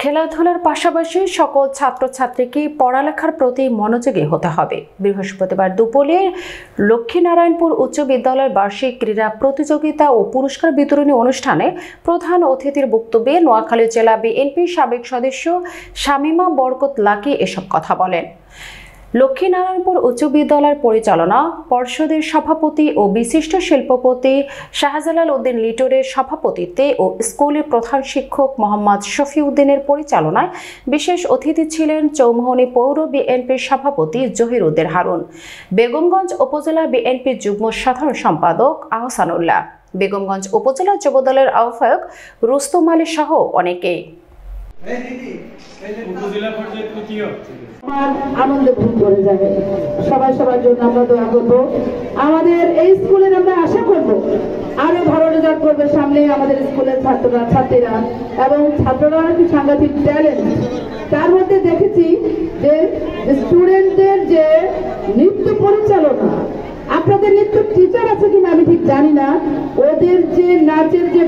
খেলাধুলার পাশাপাশি সকল ছাত্রছাত্রীকে পড়ালেখার প্রতি মনোযোগী হতে হবে। বৃহস্পতিবার দুপুরে লক্ষ্মীনারায়ণপুর উচ্চ বিদ্যালয়ের বার্ষিক ক্রীড়া প্রতিযোগিতা ও পুরস্কার বিতরণী অনুষ্ঠানে প্রধান অতিথির বক্তব্যে নোয়াখালী জেলা বিএনপির সাবেক সদস্য শামীমা বরকত লাকি এসব কথা বলেন। লক্ষ্মীনারায়ণপুর উচ্চ বিদ্যালয়ের পরিচালনা পর্ষদের সভাপতি ও বিশিষ্ট শিল্পপতি শাহজালাল উদ্দিন লিটনের সভাপতিত্বে ও স্কুলের প্রধান শিক্ষক মোহাম্মদ শফিউদ্দিনের পরিচালনায় বিশেষ অতিথি ছিলেন চৌমুহনী পৌর বিএনপির সভাপতি জহির উদ্দিন হারুন, বেগমগঞ্জ উপজেলা বিএনপির যুগ্ম সাধারণ সম্পাদক আহসানুল্লাহ, বেগমগঞ্জ উপজেলা যুবদলের আহ্বায়ক রুস্তম আলী সহ অনেকেই। আনন্দে ভোগ করে যাবে। সবাই সবার জন্য আমরা দোয়া করবো। আমাদের এই স্কুলের আমরা আশা করবো আরো ভালো রেজাল্ট করবে সামনে আমাদের স্কুলের ছাত্রীরা এবং ছাত্ররা কি সাংঘাতিক ট্যালেন্ট। তার মধ্যে দেখেছি যে স্টুডেন্টদের যে নৃত্য পরিচালনা, আপনাদের নৃত্য টিচার আছে কিনা আমি ঠিক জানি না, ওদের যে নাচের যে